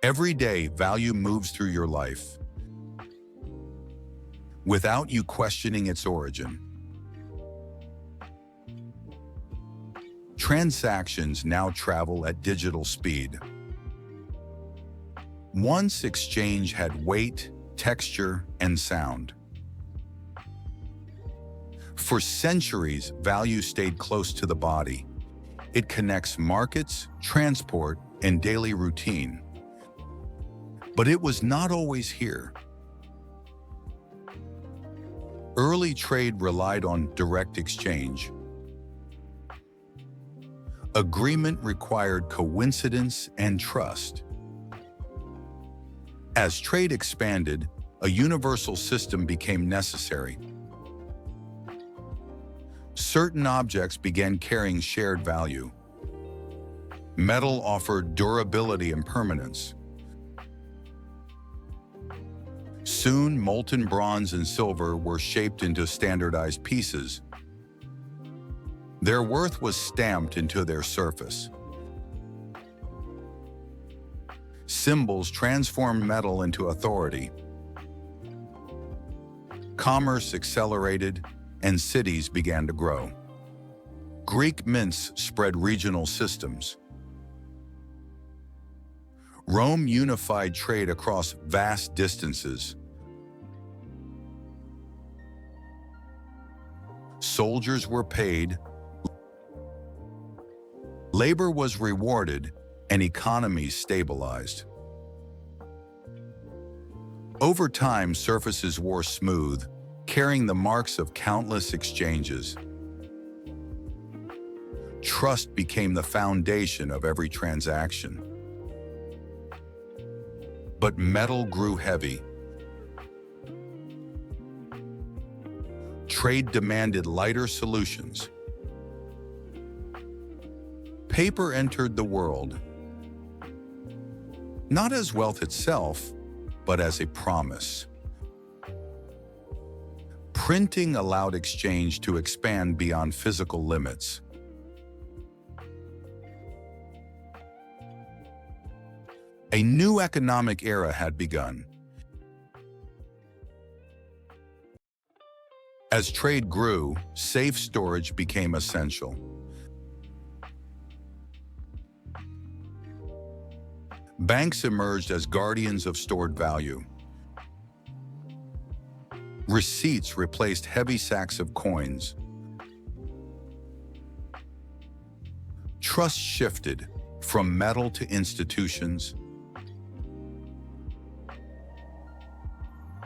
Every day, value moves through your life without you questioning its origin. Transactions now travel at digital speed. Once exchange had weight, texture, and sound. For centuries, value stayed close to the body. It connects markets, transport, and daily routine. But it was not always here. Early trade relied on direct exchange. Agreement required coincidence and trust. As trade expanded, a universal system became necessary. Certain objects began carrying shared value. Metal offered durability and permanence. Soon, molten bronze and silver were shaped into standardized pieces. Their worth was stamped into their surface. Symbols transformed metal into authority. Commerce accelerated, and cities began to grow. Greek mints spread regional systems. Rome unified trade across vast distances. Soldiers were paid, labor was rewarded, and economies stabilized. Over time, surfaces wore smooth, carrying the marks of countless exchanges. Trust became the foundation of every transaction. But metal grew heavy. Trade demanded lighter solutions. Paper entered the world, not as wealth itself, but as a promise. Printing allowed exchange to expand beyond physical limits. A new economic era had begun. As trade grew, safe storage became essential. Banks emerged as guardians of stored value. Receipts replaced heavy sacks of coins. Trust shifted from metal to institutions.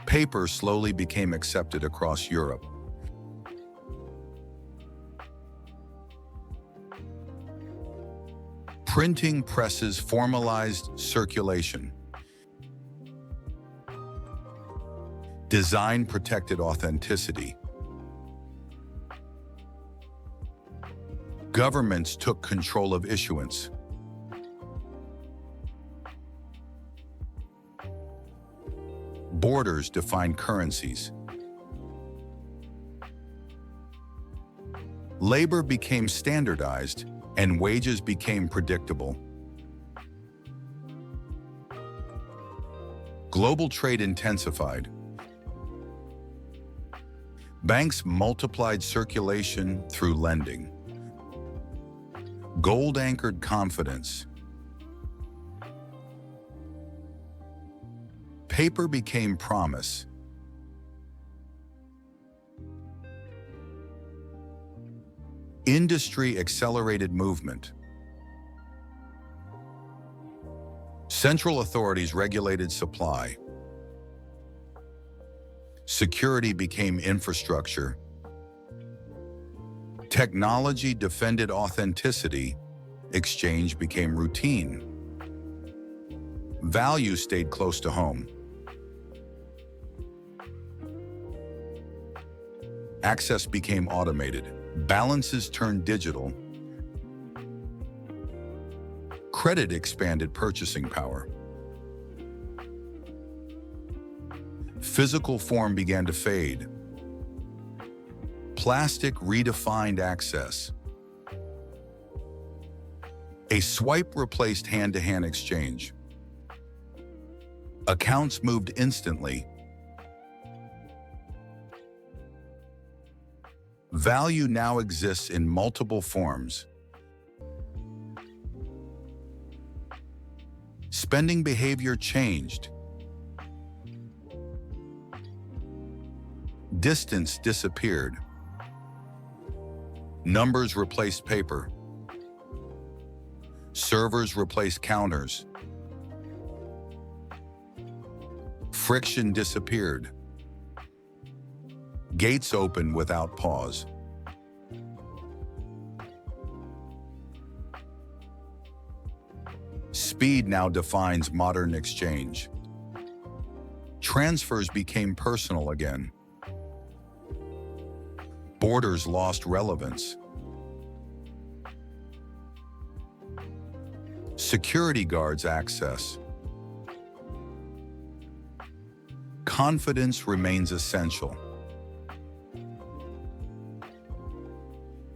Paper slowly became accepted across Europe. Printing presses formalized circulation. Design protected authenticity. Governments took control of issuance. Borders defined currencies. Labor became standardized, and wages became predictable. Global trade intensified. Banks multiplied circulation through lending. Gold anchored confidence. Paper became promise. Industry accelerated movement. Central authorities regulated supply. Security became infrastructure. Technology defended authenticity. Exchange became routine. Value stayed close to home. Access became automated. Balances turned digital. Credit expanded purchasing power. Physical form began to fade. Plastic redefined access. A swipe replaced hand-to-hand exchange. Accounts moved instantly. Value now exists in multiple forms. Spending behavior changed. Distance disappeared. Numbers replaced paper. Servers replaced counters. Friction disappeared. Gates open without pause. Speed now defines modern exchange. Transfers became personal again. Borders lost relevance. Security guards access. Confidence remains essential.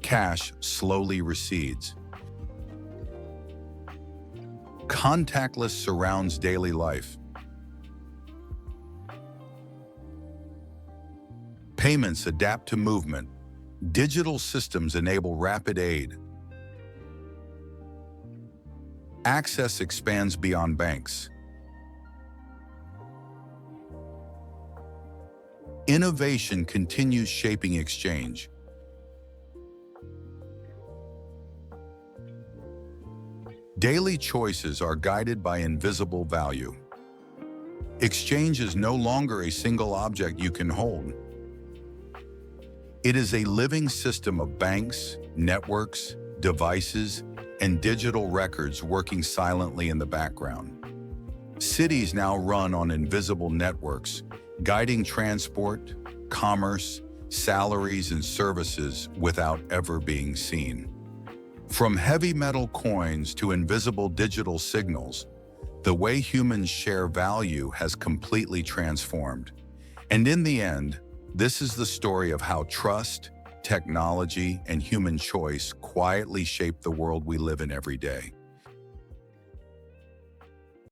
Cash slowly recedes. Contactless surrounds daily life. Payments adapt to movement. Digital systems enable rapid aid. Access expands beyond banks. Innovation continues shaping exchange. Daily choices are guided by invisible value. Exchange is no longer a single object you can hold. It is a living system of banks, networks, devices, and digital records working silently in the background. Cities now run on invisible networks, guiding transport, commerce, salaries, and services without ever being seen. From heavy metal coins to invisible digital signals, the way humans share value has completely transformed. And in the end, this is the story of how trust, technology, and human choice quietly shape the world we live in every day.